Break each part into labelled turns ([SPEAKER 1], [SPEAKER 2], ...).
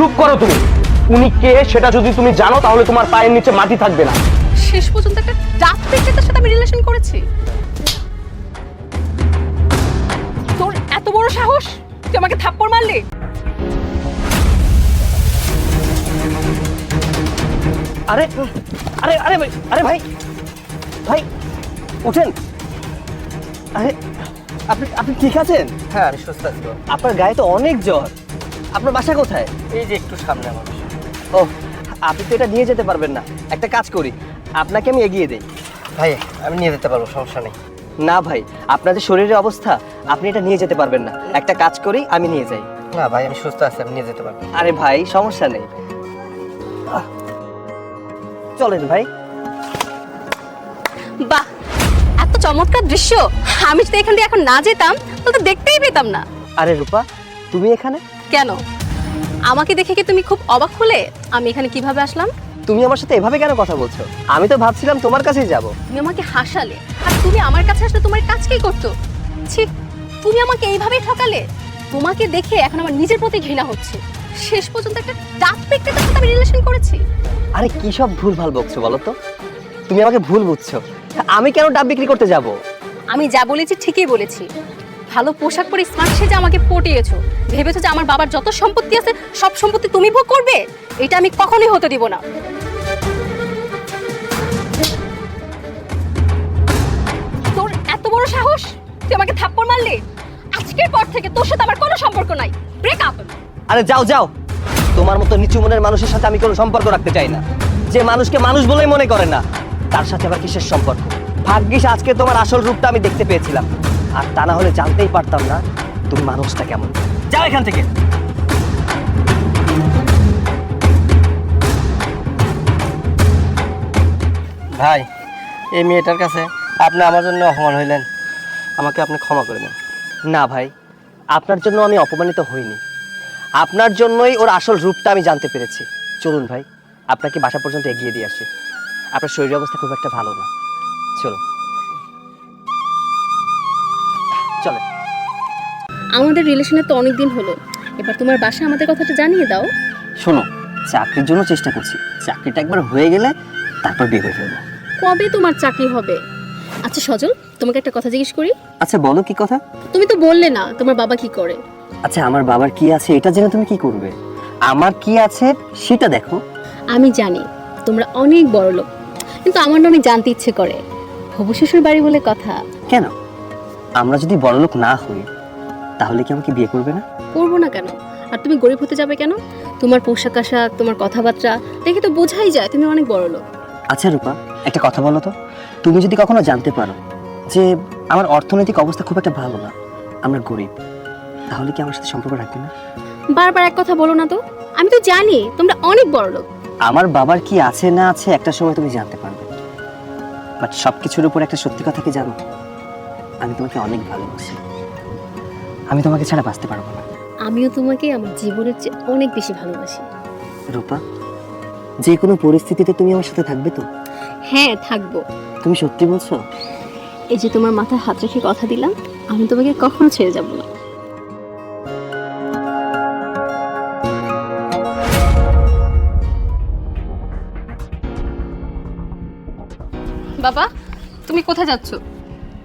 [SPEAKER 1] চুপ করো তুমি। উনি কে সেটা যদি তুমি জানো তাহলে তোমার পায়ের নিচে মাটি থাকবে না।
[SPEAKER 2] শেষ পর্যন্ত একটা ডাক পিকচারের সাথে আমি রিলেশন করেছি। তোর এত বড় সাহস, তুই আমাকে থাপ্পড় মারলি?
[SPEAKER 1] আরে আরে আরে ভাই, আরে ভাই ভাই উঠেন। আরে আপনি আপনি ঠিক আছেন?
[SPEAKER 3] হ্যাঁ আমি সুস্থ আছি।
[SPEAKER 1] আপনার গায়ে তো অনেক জ্বর। আপনার বাসা কোথায়?
[SPEAKER 3] এই যে একটু সামনে আমার বাসা।
[SPEAKER 1] ও, আপনি তো এটা নিয়ে যেতে পারবেন না। একটা কাজ করি, আপনাকে আমি এগিয়ে দেই।
[SPEAKER 3] ভাই আমি নিয়ে যেতে পারবো, সমস্যা নেই।
[SPEAKER 1] না ভাই, আপনার যে শরীরের অবস্থা, আপনি এটা নিয়ে যেতে পারবেন না। একটা কাজ করি, আমি নিয়ে যাই।
[SPEAKER 3] না ভাই আমি সুস্থ আছি, আমি নিয়ে যেতে পারবো।
[SPEAKER 1] আরে ভাই সমস্যা নেই, চলেন ভাই।
[SPEAKER 2] বাহ, এত চমৎকার দৃশ্য! আমি যদি এখান থেকে এখন না যেতাম তাহলে তো দেখতেই পেতাম না।
[SPEAKER 1] আরে রূপা, তুমি এখানে?
[SPEAKER 2] কেন, আমাকে দেখে কি তুমি খুব অবাক হলে? আমি এখানে কিভাবে আসলাম?
[SPEAKER 1] তুমি আমার সাথে এভাবে কেন কথা বলছো? আমি তো ভাবছিলাম তোমার কাছেই যাব।
[SPEAKER 2] তুমি আমাকে হাসালে, আর তুমি আমার কাছে আসলে তোমার কাজ কি করতো? ছি, তুমি আমাকে এইভাবেই ঠকালে। তোমাকে দেখে এখন আমার নিজের প্রতি ঘৃণা হচ্ছে। শেষ পর্যন্ত একটা ডাক পিকচারের সাথে আমি রিলেশন করেছি।
[SPEAKER 1] আরে কি সব ভুলভাল বকছো বলো তো? তুমি আমাকে ভুল বুঝছো। আমি কেন ডাব বিক্রি করতে যাব?
[SPEAKER 2] আমি যা বলেছি ঠিকই বলেছি। ভালো পোশাক পরে স্মার্ট সেজে আমাকে পটিয়েছো, ভেবেছো যে আমার বাবার যত সম্পত্তি আছে সব সম্পত্তি তুমি ভোগ করবে। এটা আমি কখনোই হতে দিব না। তোর এত বড় সাহস, তুই আমাকে থাপ্পড় মারলি? আজকের পর থেকে তোর সাথে আমার কোনো সম্পর্ক নাই। Break up.
[SPEAKER 1] আরে যাও যাও, তোমার মতো নিচু মনের মানুষের সাথে আমি কোনো সম্পর্ক রাখতে চাই না। যে মানুষকে মানুষ বলেই মনে করে না, তার সাথে আবার কিসের সম্পর্ক? ভাগ্যিস আজকে তোমার আসল রূপটা আমি দেখতে পেয়েছিলাম, আর তা না হলে জানতেই পারতাম না তুমি মানুষটা কেমন। যাও এখান থেকে।
[SPEAKER 3] ভাই এই মেয়েটার কাছে আপনি আমার জন্য অপমান হইলেন, আমাকে আপনি ক্ষমা করে দেন।
[SPEAKER 1] না ভাই, আপনার জন্য আমি অপমানিত হইনি। আপনার জন্যই ওর আসল রূপটা আমি জানতে পেরেছি। চলুন ভাই, আপনাকে বাসা পর্যন্ত এগিয়ে দিয়ে আসি। আপনার শরীরের অবস্থা খুব একটা ভালো না, চলুন চলে।
[SPEAKER 2] আমাদের রিলেশনে তো অনেক দিন হলো, এবার তোমার বাসা আমাদের কথাটা জানিয়ে দাও।
[SPEAKER 1] শোনো, চাকরির জন্য চেষ্টা করছি, চাকরিটা একবার হয়ে গেলে তারপর বিয়ে করে ফেলবো।
[SPEAKER 2] কবে তোমার চাকরি হবে? আচ্ছা সজল, তোমাকে একটা কথা জিজ্ঞেস করি।
[SPEAKER 1] আচ্ছা বলো, কি কথা?
[SPEAKER 2] তুমি তো বললে না তোমার বাবা কি করে।
[SPEAKER 1] আচ্ছা আমার বাবার কি আছে এটা জেনে তুমি কি করবে? আমার কি আছে সেটা দেখো।
[SPEAKER 2] আমি জানি তোমরা অনেক বড় লোক, কিন্তু আমার না অনেক জানতে ইচ্ছে করে। হবু শ্বশুর বাড়ি বলে কথা।
[SPEAKER 1] কেন, আমরা যদি বড়লোক না হই তাহলে কি আমাকে বিয়ে করবে না?
[SPEAKER 2] করবো না কেন? আর তুমি গরিব হতে যাবে কেন? তোমার পোশাক আশাক, তোমার কথাবার্তা দেখে তো বোঝাই যায় তুমি অনেক বড় লোক।
[SPEAKER 1] আচ্ছা রূপা, একটা কথা বলো তো, তুমি যদি কখনো জানতে পারো যে আমার অর্থনৈতিক অবস্থা খুব একটা ভালো না, আমরা গরিব, তাহলে কি আমার সাথে সম্পর্ক রাখবে না?
[SPEAKER 2] বারবার এক কথা বলো না তো, আমি তো জানি তোমরা অনেক বড় লোক।
[SPEAKER 1] আমার বাবার কি আছে না আছে একটা সময় তুমি জানতে পারবে, বাট সবকিছুর উপর একটা সত্যি কথা কি জানো? আমি তোমাকে অনেক ভালোবাসি, আমি তোমাকে ছাড়া বাঁচতে পারবো না।
[SPEAKER 2] আমিও তোমাকে আমার জীবনের চেয়ে অনেক বেশি ভালোবাসি।
[SPEAKER 1] রূপা, যে কোনো পরিস্থিতিতে তুমি আমার সাথে থাকবে তো?
[SPEAKER 2] হ্যাঁ থাকবো।
[SPEAKER 1] তুমি সত্যি বলছো?
[SPEAKER 2] এই যে তোমার মাথায় হাত রেখে কথা দিলাম, আমি তোমাকে কখনো ছেড়ে যাব না। বাবা, তুমি কোথায় যাচ্ছ?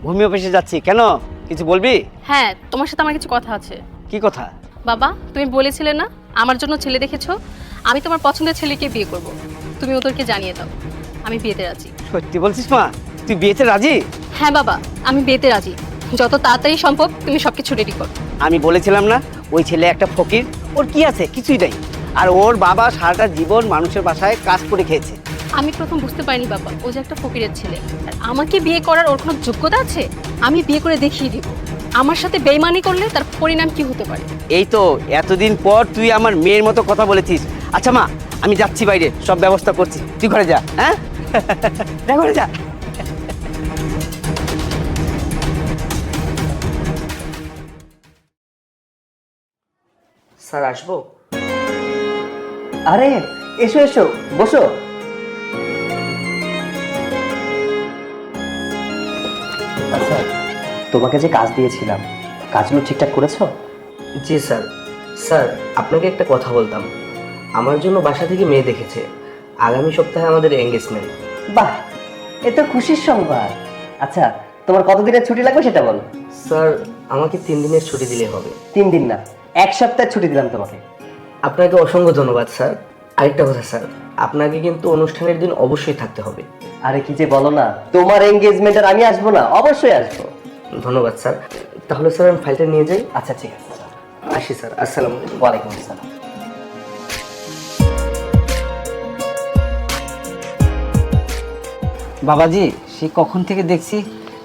[SPEAKER 4] ভূমি অফিসে যাচ্ছি। কেন, কিছু বলবি?
[SPEAKER 2] হ্যাঁ, তোমার সাথে আমার কিছু কথা আছে।
[SPEAKER 4] কি কথা?
[SPEAKER 2] বাবা, তুমি বলেছিলে না আমার জন্য ছেলে দেখেছো? আমি তোমার পছন্দের ছেলেকে বিয়ে করব। তুমি ওদেরকে জানিয়ে দাও আমি বিয়েতে রাজি।
[SPEAKER 4] সত্যি বলছিস মা? তুই বিয়েতে রাজি?
[SPEAKER 2] হ্যাঁ বাবা, আমি বিয়েতে রাজি। যত তাড়াতাড়ি সম্ভব তুমি সবকিছু রেডি করো।
[SPEAKER 4] আমি বলেছিলাম না ওই ছেলে একটা ফকির, ওর কি আছে? কিছুই নাই। আর ওর বাবা সারাটা জীবন মানুষের বাসায় কাজ করে খেয়েছে।
[SPEAKER 2] আমি প্রথম বুঝতে পারিনি বাবা ও যে একটা ফকিরের ছেলে। আর আমাকে বিয়ে করার ওর কোনো যোগ্যতা আছে? আমি বিয়ে করে দেখিয়ে দিব আমার সাথে বেইমানি করলে তার পরিণাম কি হতে পারে।
[SPEAKER 4] এই তো এতদিন পর তুই আমার মেয়ের মতো কথা বলেছিস। আচ্ছা মা, আমি যাচ্ছি বাইরে, সব ব্যবস্থা করছি, তুই ঘরে যা। হ্যাঁ যা, ঘরে যা।
[SPEAKER 3] স্যার আসবো?
[SPEAKER 1] আরে এসো এসো, বসো। আচ্ছা, তোমাকে যে কাজ দিয়েছিলাম, কাজগুলো ঠিকঠাক করেছো?
[SPEAKER 3] জি স্যার। স্যার আপনাকে একটা কথা বলতাম। আমার জন্য বাসা থেকে মেয়ে দেখেছে। আগামী সপ্তাহে আমাদের এঙ্গেজমেন্ট।
[SPEAKER 1] বাহ, এ তো খুশির সংবাদ। আচ্ছা, তোমার কতদিনের ছুটি লাগবে সেটা বলো।
[SPEAKER 3] স্যার, আমাকে 3 দিনের ছুটি দিলে হবে।
[SPEAKER 1] 3 দিন না, 1 সপ্তাহ ছুটি দিলাম তোমাকে।
[SPEAKER 3] আপনাকে অসংখ্য ধন্যবাদ স্যার। আরেকটা কথা স্যার, আপনাকে কিন্তু অনুষ্ঠানের দিন অবশ্যই থাকতে হবে।
[SPEAKER 1] আরে কি যে বলো না, তোমার এঙ্গেজমেন্ট আর আমি আসবো না? অবশ্যই আসবো।
[SPEAKER 3] ধন্যবাদ স্যার। তাহলে স্যার আমি ফাইলটা নিয়ে যাই।
[SPEAKER 1] আচ্ছা ঠিক আছে,
[SPEAKER 3] আসি স্যার, আসসালামু আলাইকুম।
[SPEAKER 1] ওয়ালাইকুম আসসালাম।
[SPEAKER 4] বাবাজি, সে কখন থেকে দেখছি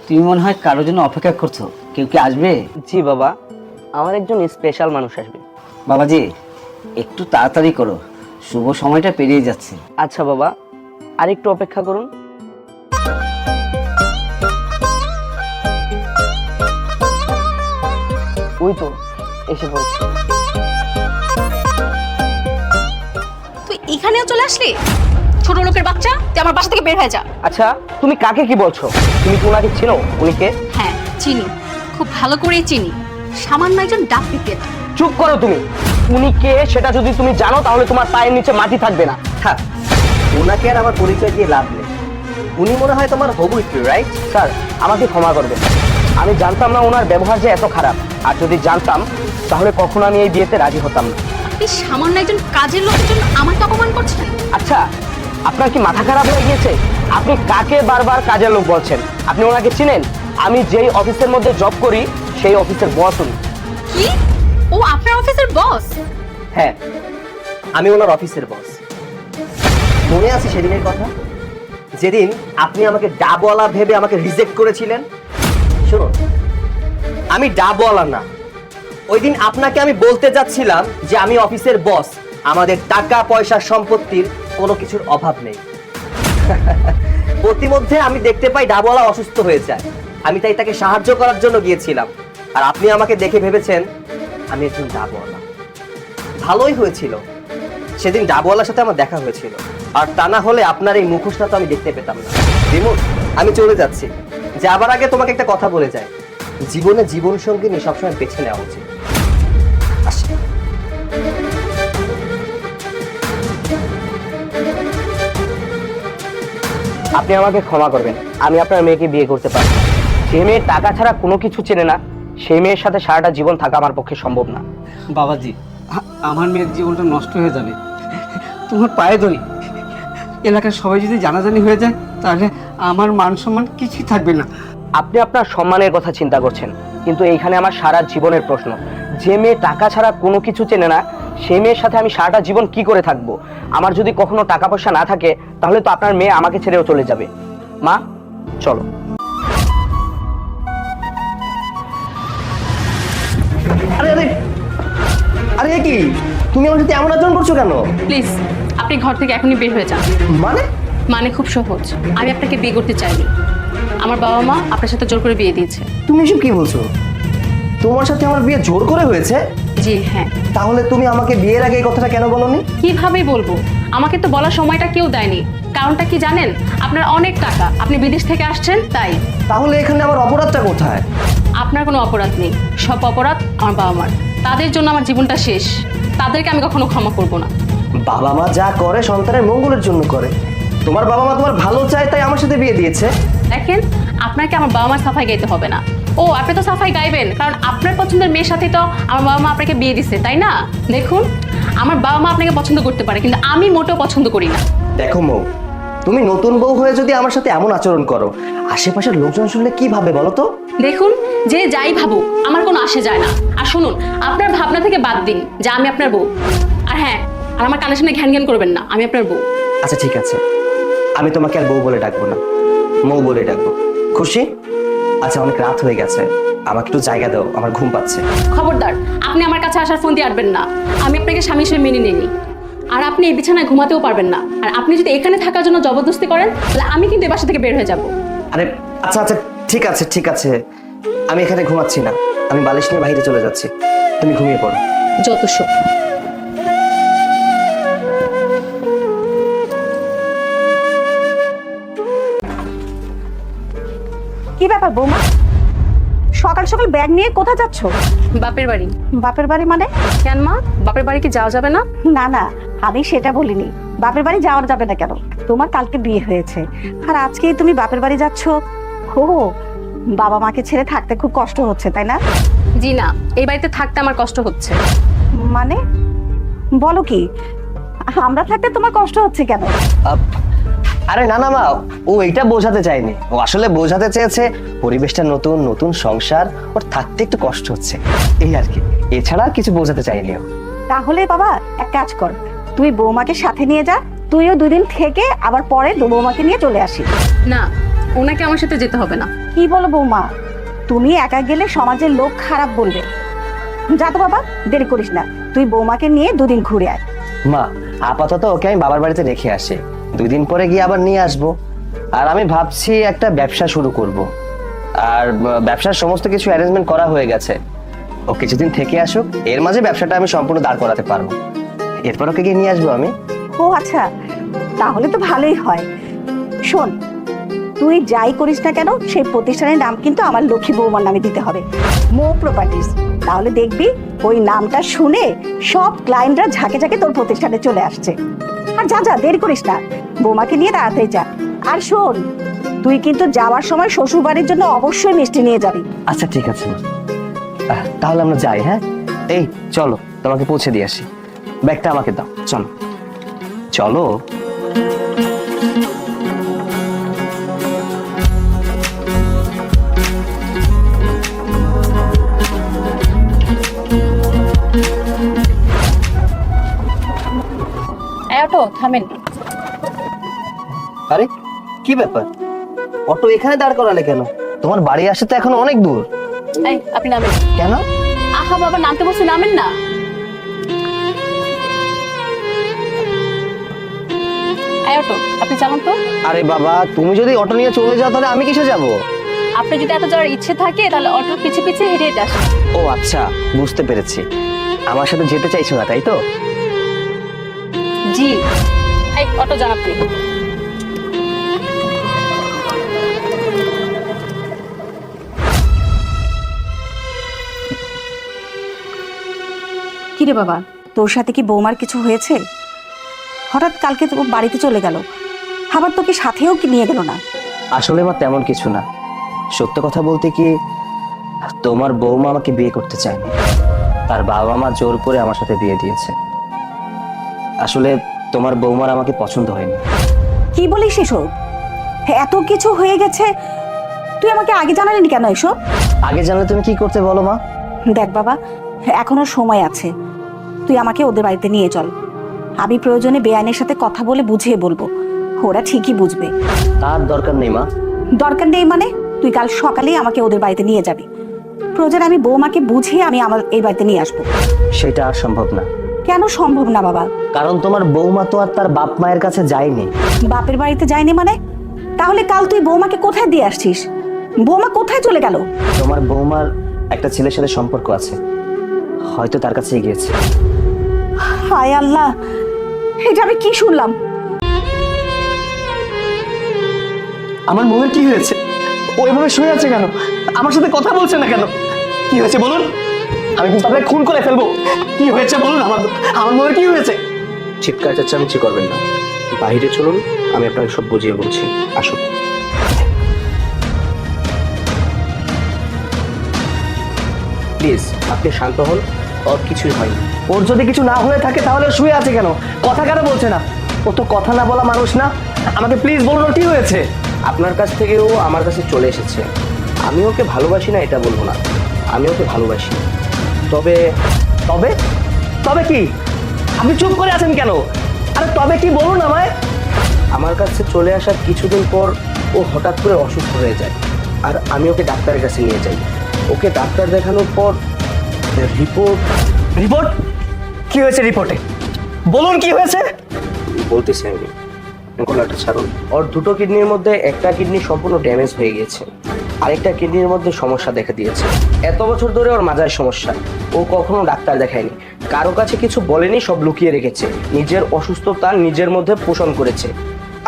[SPEAKER 4] তুমি মনে হয় কারোর জন্য অপেক্ষা করছো। কেউ কি আসবে?
[SPEAKER 3] জি বাবা, আমার একজন স্পেশাল মানুষ আসবে।
[SPEAKER 4] বাবাজি, একটু তাড়াতাড়ি করো, শুভ সময়টা পেরিয়ে যাচ্ছে।
[SPEAKER 3] আচ্ছা বাবা, আর একটু অপেক্ষা করুন। ওই তো এসে পড়ছে।
[SPEAKER 2] তুই এখানেও চলে আসলি? ছোট লোকের বাচ্চা, তুই আমার বাসা থেকে বের হয়ে যা।
[SPEAKER 3] আচ্ছা, তুমি কাকে কি বলছো? তুমি কি ওনাকে চিনো? উনিকে?
[SPEAKER 2] হ্যাঁ চিনি, খুব ভালো করেই চিনি। সামান্য একজন ডাক বিক্রেতা।
[SPEAKER 3] চুপ করো তুমি। উনি কে সেটা যদি তুমি জানো তাহলে তোমার পায়ের নিচে মাটি থাকবে না।
[SPEAKER 1] থাক, ওনাকে আর আমার পরিচয় দিয়ে লাভ নেই। উনি মনে হয় তোমার হবু স্ত্রী, রাইট?
[SPEAKER 3] স্যার, আমাকে ক্ষমা করবেন। আমি জানতাম না ওনার ব্যবহার যে এত খারাপ। আর যদি জানতাম তাহলে কখনো আমি এই বিয়েতে রাজি হতাম না।
[SPEAKER 2] আপনি সামান্য একজন কাজের লোকের জন্য আমাকে অপমান করছেন?
[SPEAKER 3] আচ্ছা, আপনার কি মাথা খারাপ হয়ে গিয়েছে? আপনি কাকে বারবার কাজের লোক বলছেন? আপনি ওনাকে চিনেন? আমি যেই অফিসের মধ্যে জব করি সেই অফিসের বস উনি।
[SPEAKER 2] কি? ও আপনার অফিসের বস?
[SPEAKER 1] হ্যাঁ, আমি ওনার অফিসের বস। মনে আছে সেদিনের কথা, যেদিন আপনি আমাকে ডাবওয়ালা ভেবে আমাকে রিজেক্ট করেছিলেন? শুনুন, আমি ডাবওয়ালা না। ওই দিন আপনাকে আমি বলতে যাচ্ছিলাম যে আমি অফিসের বস, আমাদের টাকা পয়সা সম্পত্তির কোনো কিছুর অভাব নেই। প্রতিমধ্যে আমি দেখতে পাই ডাবওয়ালা অসুস্থ হয়ে যায়। আমি তাই তাকে সাহায্য করার জন্য গিয়েছিলাম, আর আপনি আমাকে দেখে ভেবেছেন আমি একজন ডাবওয়ালা। ভালোই হয়েছিল, সেদিন ডাবওয়ালার সাথে আমার দেখা হয়েছিল, আর তা না হলে আপনার এই মুখোশটা তো আমি দেখতে পেতাম না। রিমোট, আমি চলে যাচ্ছি। যাবার আগে তোমাকে একটা কথা বলে যাই, জীবনে জীবন সঙ্গী নিয়ে সবসময় বেছে নেওয়া উচিত। আসি।
[SPEAKER 3] আপনি আমাকে ক্ষমা করবেন, আমি আপনার মেয়েকে বিয়ে করতে পারি। যে মেয়ে টাকা ছাড়া কোনো কিছু চেনে না, সেই মেয়ের সাথে সারাটা জীবন থাকা আমার পক্ষে সম্ভব না।
[SPEAKER 4] বাবাজি, আমার মেয়ের জীবনটা নষ্ট হয়ে যাবে। তোমার পায়ে ধরি, এলাকার সবাই যদি জানাজানি হয়ে যায় তাহলে আমার মান সম্মান কিছুই থাকবে না।
[SPEAKER 3] আপনি আপনার সম্মানের কথা চিন্তা করছেন, কিন্তু এইখানে আমার সারা জীবনের প্রশ্ন। যে মেয়ে টাকা ছাড়া কোনো কিছু চেনে না, সেই মেয়ের সাথে আমি সারাটা জীবন কি করে থাকবো? আমার যদি কখনো টাকা পয়সা না থাকে তাহলে তো আপনার মেয়ে আমাকে ছেড়েও চলে যাবে। মা, চলো।
[SPEAKER 1] আরে আরে আরে, এ কি? তুমি আমার সাথে এমন আচরণ করছো কেন?
[SPEAKER 2] প্লিজ আপনি ঘর থেকে এখনই বের হয়ে যান।
[SPEAKER 1] মানে?
[SPEAKER 2] মানে খুব সহজ, আমি আপনাকে বিয়ে করতে চাইনি। আমার বাবা মা আপনার সাথে জোর করে বিয়ে দিয়েছে।
[SPEAKER 1] তুমি এসব কি বলছো? তোমার সাথে আমার বিয়ে জোর করে হয়েছে?
[SPEAKER 2] জি হ্যাঁ।
[SPEAKER 1] তাহলে তুমি আমাকে বিয়ের আগে এই কথাটা কেন বলোনি?
[SPEAKER 2] কিভাবে বলবো? আমাকে তো বলার সময়টা কেউ দেয়নি। কারণটা কি জানেন? আপনার অনেক টাকা, আপনি বিদেশ থেকে আসছেন তাই।
[SPEAKER 1] তাহলে এখানে আমার অপরাধটা কোথায়?
[SPEAKER 2] আপনার কোনো অপরাধ নেই, সব অপরাধ আমার বাবা মার। তাদের জন্য আমার জীবনটা শেষ, তাদেরকে আমি কখনো ক্ষমা করব না।
[SPEAKER 1] বাবা মা যা করে সন্তানের মঙ্গলের জন্য করে। তোমার বাবা মা তোমার ভালো চায় তাই আমার সাথে বিয়ে দিয়েছে।
[SPEAKER 2] দেখেন, আপনাকে আমার বাবা মার সাফাই গাইতে হবে না। ও, আপনি তো সাফাই গাইবেন কারণ আপনার পছন্দের মেয়ের সাথে তো আমার বাবা মা আপনাকে বিয়ে দিচ্ছে, তাই না? দেখুন, আমার বাবা মা আপনাকে পছন্দ করতে পারে, কিন্তু আমি মোটেও পছন্দ করি না।
[SPEAKER 1] দেখো মৌ, তুমি নতুন বউ হয়ে যদি আমার সাথে এমন আচরণ করো, আশেপাশের লোকজন শুনলে কি ভাবে বলো তো?
[SPEAKER 2] দেখুন, যে যাই ভাবুক আমার কোনো আসে যায় না। আর শুনুন, আপনার ভাবনা থেকে বাদ দিন যে আমি আপনার বউ। আর হ্যাঁ, আর আমার কানের সামনে ঘ্যান ঘ্যান করবেন না, আমি আপনার বউ।
[SPEAKER 1] আচ্ছা ঠিক আছে, আমি তোমাকে আর বউ বলে ডাকবো না, মৌ বলে ডাকবো। খুশি? আচ্ছা, অনেক রাত হয়ে গেছে, আমাকে একটু জায়গা দাও, আমার ঘুম পাচ্ছে।
[SPEAKER 2] খবরদার, আপনি আমার কাছে আসার ফোন দিয়ে আটবেন না। আমি আপনাকে স্বামী হিসেবে মেনে নিইনি। আর আপনি এই বিছানায় ঘুমাতেও পারবেন না। আর আপনি যদি এখানে থাকার জন্য জবরদস্তি করেন তাহলে আমি কিন্তু এই বাসা থেকে বের হয়ে যাব।
[SPEAKER 1] আরে আচ্ছা আচ্ছা, ঠিক আছে ঠিক আছে, আমি এখানে ঘুমাচ্ছি না, আমি বালিশ নিয়ে বাইরে চলে যাচ্ছি, তুমি ঘুমিয়ে পড়ো।
[SPEAKER 2] যত সব।
[SPEAKER 5] কি ব্যাপার বৌমা, সকাল সকাল ব্যাগ নিয়ে কোথায় যাচ্ছ?
[SPEAKER 2] বাপের বাড়ি।
[SPEAKER 5] বাপের বাড়ি মানে?
[SPEAKER 2] কেন মা, বাপের বাড়ি কি যাওয়া যাবে না?
[SPEAKER 5] না না, আমি সেটা বলিনি। বাপের বাড়ি যাওয়া যাবে না কেন? তোমার কালকে বিয়ে হয়েছে, আর আজকেই তুমি বাপের বাড়ি যাচ্ছ। ও, বাবা মাকে ছেড়ে থাকতে খুব কষ্ট হচ্ছে, তাই না?
[SPEAKER 2] জি না, এই বাড়িতে থাকতে আমার কষ্ট হচ্ছে।
[SPEAKER 5] মানে বলো কি, আমরা থাকতে তোমার কষ্ট হচ্ছে কেন?
[SPEAKER 1] আরে না না মা, ও এটা বোঝাতে চায়নি। ও আসলে বোঝাতে চেয়েছে পরিবেশটা নতুন, নতুন সংসার, ওর থাকতে একটু কষ্ট হচ্ছে, এই আর কি। এছাড়া আর কিছু বোঝাতে চাইনি ও।
[SPEAKER 5] তাহলে বাবা এক কাজ কর, তুই বৌমাকে সাথে নিয়ে যা, তুইও 2 দিন থেকে আবার পরে বৌমাকে নিয়ে চলে আসিস।
[SPEAKER 2] না, ওনাকে আমার সাথে যেতে হবে না।
[SPEAKER 5] কি বলো বৌমা, তুমি একা গেলে সমাজের লোক খারাপ বলবে। যা তো বাবা, দেরি করিস না, তুই বৌমাকে নিয়ে 2 দিন ঘুরে আয়।
[SPEAKER 1] মা আপাতত ওকে আমি বাবার বাড়িতে রেখে আসি, 2 দিন পরে গিয়ে আবার নিয়ে আসবো। আর আমি ভাবছি একটা ব্যবসা শুরু করব, আর ব্যবসার সমস্ত কিছু অ্যারেঞ্জমেন্ট করা হয়ে গেছে। ও কিছুদিন থেকে আসুক, এর মাঝে ব্যবসাটা আমি সম্পূর্ণ দাঁড় করাতে পারবো। এরপর ওকে গিয়ে নিয়ে আসবো আমি।
[SPEAKER 5] ও আচ্ছা, তাহলে তো ভালোই হয়। শোন, তুই যাই করিস না কেন সেই প্রতিষ্ঠানের নাম কিন্তু আমার লক্ষ্মী বৌমার নামে দিতে হবে, মো প্রপার্টিজ। তাহলে দেখবি ওই নামটা শুনে সব ক্লায়েন্টরা ঝাঁকে ঝাঁকে তোর প্রতিষ্ঠানে চলে আসছে। আর যা যা, দেরি করিস না, বৌমাকে নিয়ে তাড়াতাড়ি যা। আর শোন, তুই কিন্তু যাওয়ার সময় শ্বশুর বাড়ির জন্য অবশ্যই মিষ্টি নিয়ে যাবি।
[SPEAKER 1] আচ্ছা ঠিক আছে মা, তাহলে আমরা যাই। হ্যাঁ, এই চলো, তোমাকে পৌঁছে দিয়ে আসি। ব্যাগটা আমাকে দাও, চলো চলো।
[SPEAKER 2] অটো থামেন।
[SPEAKER 1] আরে কি ব্যাপার, অটো এখানে দাঁড় করালে কেন? তোমার বাড়ি আসতে তো এখন অনেক দূর।
[SPEAKER 2] এই আপনি নামেন।
[SPEAKER 1] কেন?
[SPEAKER 2] আহা বাবা, নামতে বলছি, নামেন না। এই অটো, আপনি চালান তো।
[SPEAKER 1] আরে বাবা, তুমি যদি অটো নিয়ে চলে যাও তাহলে আমি কিসে যাব?
[SPEAKER 2] আপনি যদি এত যাওয়ার ইচ্ছে থাকে তাহলে অটোর পিছে পিছে হেঁটে হেঁটে আসেন।
[SPEAKER 1] ও আচ্ছা, বুঝতে পেরেছি, আমার সাথে যেতে চাইছো না তাই তো?
[SPEAKER 2] জি। এই অটো যান আপনি।
[SPEAKER 5] কিরে বাবা, তোর সাথে কি বৌমার কিছু হয়েছে? হঠাৎ কালকে তো বাড়িতে চলে গেল, আবার তোকে সাথেও কি নিয়ে গেল না?
[SPEAKER 1] আসলে মা তেমন কিছু না, সত্য কথা বলতে কি, তোমার বৌমা আমাকে বিয়ে করতে চায়নি, তার বাবা মা জোর করে আমার সাথে বিয়ে দিয়েছে। আসলে তোমার বৌমার আমাকে পছন্দ হয়নি।
[SPEAKER 5] কি বলিস এসব? এত কিছু হয়ে গেছে, তুই আমাকে আগে জানালি কেন এসব?
[SPEAKER 1] আগে জানলে তুমি কি করতে বলো মা?
[SPEAKER 5] দেখ বাবা, এখনো সময় আছে, তুই আমাকে ওদের বাড়িতে নিয়ে চল। আমি প্রয়োজনে বেআইনের সাথে কথা বলে বুঝিয়ে বলবো, ওরা ঠিকই বুঝবে।
[SPEAKER 1] তার দরকার নেই মা।
[SPEAKER 5] দরকার নেই মানে? তুই কাল সকালেই আমাকে ওদের বাড়িতে নিয়ে যাবি। প্রয়োজন আমি বৌমাকে বুঝিয়ে আমি আমার এই বাড়িতে নিয়ে আসবো।
[SPEAKER 1] সেটা আর সম্ভব না।
[SPEAKER 5] কেন সম্ভব না বাবা?
[SPEAKER 1] কারণ তোমার বৌমা তো আর তার বাপ মায়ের কাছে যায়নি।
[SPEAKER 5] বাপের বাড়িতে যায়নি মানে? তাহলে কাল তুই বৌমাকে কোথায় দিয়ে আসছিস? বৌমা কোথায় চলে গেল?
[SPEAKER 1] তোমার বৌমার একটা ছেলের সাথে সম্পর্ক আছে, হয়তো তার কাছে গিয়েছে।
[SPEAKER 5] হায় আল্লাহ, এটা আমি কি শুনলাম?
[SPEAKER 1] আমার বউয়ের কি হয়েছে? ও এভাবে শুয়ে আছে কেন? আমার সাথে কথা বলছে না কেন? কি হয়েছে বলুন, আমি কিন্তু আপনাকে খুন করে ফেলবো। কি হয়েছে বলুন, আমার বউয়ের কি হয়েছে?
[SPEAKER 3] চিৎকার চেঁচামেচি করবেন না, বাইরে চলুন, আমি আপনাকে সব বুঝিয়ে বলছি। আসুন। প্লিজ আপনি শান্ত হন, ওর কিছুই হয়নি।
[SPEAKER 1] ওর যদি কিছু না হয়ে থাকে তাহলে ও শুয়ে আছে কেন? কথা কেন বলছে না? ও তো কথা না বলা মানুষ না। আমাকে প্লিজ বলুন ওর কি হয়েছে।
[SPEAKER 3] আপনার কাছ থেকেও আমার কাছে চলে এসেছে। আমি ওকে ভালোবাসি না এটা বলবো না, আমি ওকে ভালোবাসি। তবে
[SPEAKER 1] তবে তবে কি? আপনি চুপ করে আছেন কেন? আরে তবে কি বলুন আমায়।
[SPEAKER 3] আমার কাছে চলে আসার কিছুদিন পর ও হঠাৎ করে অসুস্থ হয়ে যায়, আর আমি ওকে ডাক্তারের কাছে নিয়ে যাই। ওকে ডাক্তার দেখানোর পর রিপোর্ট
[SPEAKER 1] রিপোর্ট? কি হয়েছে রিপোর্টে? বলুন কি হয়েছে।
[SPEAKER 3] বলতেছি আমি, গলাটা ছাড়ুন। ওর 2টো কিডনির মধ্যে একটা কিডনি সম্পূর্ণ ড্যামেজ হয়ে গিয়েছে, আরেকটা কিডনির মধ্যে সমস্যা দেখা দিয়েছে। এত বছর ধরে ওর মাজার সমস্যা, ও কখনো ডাক্তার দেখায়নি, কারো কাছে কিছু বলেনি, সব লুকিয়ে রেখেছে, নিজের অসুস্থতা নিজের মধ্যে পোষণ করেছে।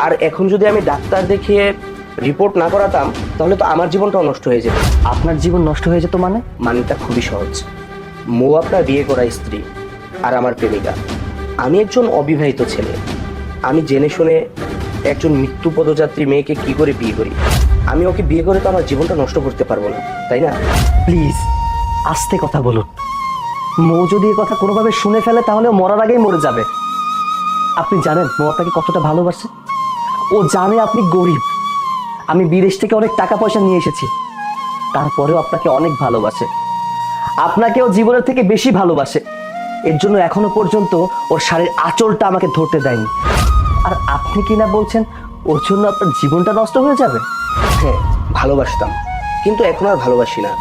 [SPEAKER 3] আর এখন যদি আমি ডাক্তার দেখিয়ে রিপোর্ট না করাতাম তাহলে তো আমার জীবনটাও নষ্ট হয়ে যেত।
[SPEAKER 1] আপনার জীবন নষ্ট হয়ে যেত মানে?
[SPEAKER 3] মানেটা খুবই সহজ, মৌ আপনার বিয়ে করা স্ত্রী আর আমার প্রেমিকা। আমি একজন অবিবাহিত ছেলে, আমি জেনে শুনে একজন মৃত্যু পদযাত্রী মেয়েকে কি করে বিয়ে করি? আমি ওকে বিয়ে করে তো আমার জীবনটা নষ্ট করতে পারবো না, তাই না?
[SPEAKER 1] প্লিজ আস্তে কথা বলুন। মৌ যদি এই কথা কোনোভাবে শুনে ফেলে তাহলে ও মরার আগেই মরে যাবে। আপনি জানেন মৌ আপনাকে কতটা ভালোবাসে। ও জানে আপনি গরিব, আমি বিদেশ থেকে অনেক টাকা পয়সা নিয়ে এসেছি, তারপরেও আপনাকে অনেক ভালোবাসে। আপনাকেও জীবনের থেকে বেশি ভালোবাসে। এর জন্য এখনো পর্যন্ত ওর শাড়ির আঁচলটা আমাকে ধরতে দেয়নি। আর আপনি কি না বলছেন ওর জন্য আপনার জীবনটা নষ্ট হয়ে যাবে?
[SPEAKER 3] হ্যাঁ, ভালোবাসতাম, কিন্তু এখন আর ভালোবাসি না,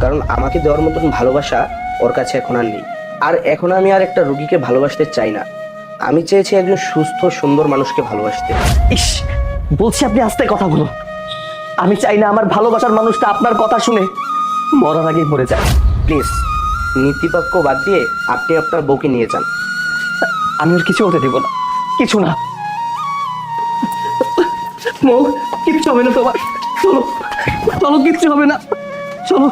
[SPEAKER 3] কারণ আমাকে দেওয়ার মতন ভালোবাসা ওর কাছে এখন আর নেই। আর এখন আমি আর একটা রোগীকে ভালোবাসতে চাই না, আমি চেয়েছি একজন সুস্থ সুন্দর মানুষকে ভালোবাসতে।
[SPEAKER 1] ইস, বলছি আপনি আস্তে কথা বলুন। আমি চাই না আমার ভালোবাসার মানুষটা আপনার কথা শুনে মরার আগেই মরে যায়।
[SPEAKER 3] প্লিজ, নীতিবাক্য বাদ দিয়ে আপনি আপনার বউকে নিয়ে যান।
[SPEAKER 1] আমি ওর কিছু হতে দেব না, কিছু না। মৌ, কিচ্ছু হবে না তোমার, চলো চলো, কিচ্ছু হবে না, চলো।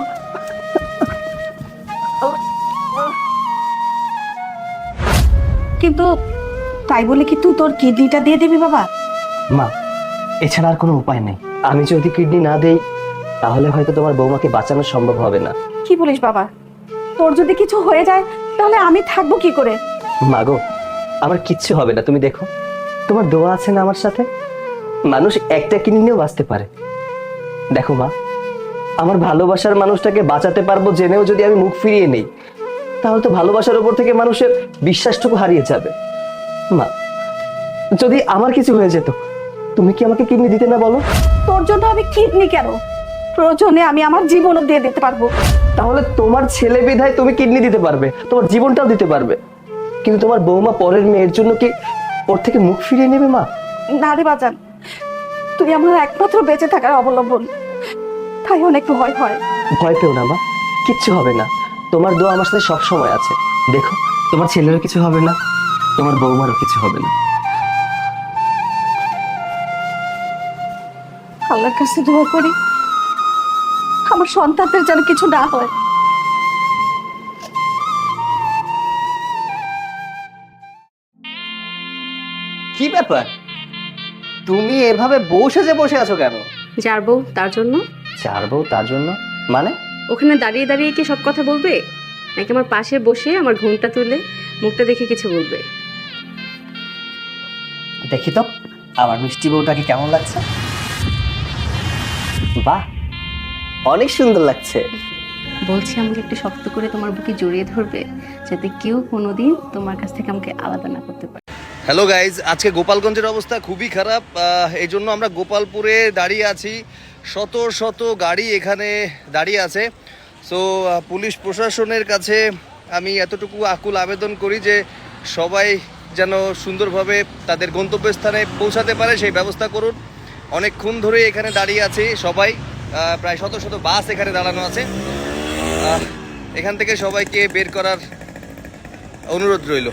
[SPEAKER 5] কিন্তু তাই বলে কি তুই তোর কিডনিটা দিয়ে দিবি বাবা?
[SPEAKER 1] মা, এছাড়া আর কোনো উপায় নেই। আমি যদি কিডনি না দেই তাহলে হয়তো তোমার বৌমাকে বাঁচানো সম্ভব হবে না।
[SPEAKER 5] কি বলিস বাবা? তোর যদি কিছু হয়ে যায় তাহলে আমি থাকবো কি করে?
[SPEAKER 1] মাগো, আমার কিচ্ছু হবে না, তুমি দেখো তোমার দোয়া আছে না আমার সাথে। মানুষ একটা কিডনি নিয়েও বাঁচতে পারে। দেখো মা, আমার ভালোবাসার মানুষটাকে বাঁচাতে পারবো জেনেও যদি আমি মুখ ফিরিয়ে নেই তাহলে তো ভালোবাসার উপর থেকে মানুষের বিশ্বাসটুকু হারিয়ে যাবে। মা, যদি আমার কিছু হয়ে যেত তুমি কি আমাকে কিডনি দিতে না বলো?
[SPEAKER 5] তোর জন্য আমি কিডনি কেন, প্রয়োজনে আমি আমার জীবনও দিয়ে দিতে পারবো।
[SPEAKER 1] তাহলে তোমার ছেলে বিধায় তুমি কিডনি দিতে পারবে, তোমার জীবনটাও দিতে পারবে, কিন্তু তোমার বৌমা পরের মেয়ের জন্য কি ওর থেকে মুখ ফিরিয়ে নেবে? মা,
[SPEAKER 5] না রে বাজান, তুই আমার একমাত্র বেঁচে থাকার অবলম্বন, তাই অনেক ভয় হয়।
[SPEAKER 1] ভয় পেও না মা, কিচ্ছু হবে না। তোমার দোয়া আমার সাথে সব সময় আছে। দেখো, তোমার ছেলেরও কিছু হবে না, তোমার বৌমারও কিছু হবে না।
[SPEAKER 5] আল্লাহর কাছে দোয়া করি আমার সন্তানদের যেন কিছু না হয়।
[SPEAKER 1] কি ব্যাপার, তুমি এভাবে বসে আছো কেন?
[SPEAKER 2] যার বউ তার জন্য।
[SPEAKER 1] চার বউ তার জন্য মানে?
[SPEAKER 2] ওখানে দাঁড়িয়ে দাঁড়িয়ে কি সব কথা বলবে, নাকি আমার পাশে বসে আমার ঘুমটা তুলে মুখটা দেখে কিছু বলবে?
[SPEAKER 1] দেখি তো আমার মিষ্টি বউটাকে কেমন লাগছে। বাহ, অনেক সুন্দর লাগছে।
[SPEAKER 2] বলছি আমাকে একটু শক্ত করে তোমার বুকে জড়িয়ে ধরবে, যাতে কেউ কোনোদিন তোমার কাছ থেকে আমাকে আলাদা না করতে পারে।
[SPEAKER 6] হ্যালো গাইজ, আজকে গোপালগঞ্জের অবস্থা খুবই খারাপ। এই জন্য আমরা গোপালপুরে দাঁড়িয়ে আছি। শত শত গাড়ি এখানে দাঁড়িয়ে আছে। সো পুলিশ প্রশাসনের কাছে আমি এতটুকু আকুল আবেদন করি যে সবাই যেন সুন্দরভাবে তাদের গন্তব্যস্থানে পৌঁছাতে পারে সেই ব্যবস্থা করুন। অনেকক্ষণ ধরে এখানে দাঁড়িয়ে আছি সবাই, প্রায় শত শত বাস এখানে দাঁড়ানো আছে। এখান থেকে সবাইকে বের করার অনুরোধ রইল।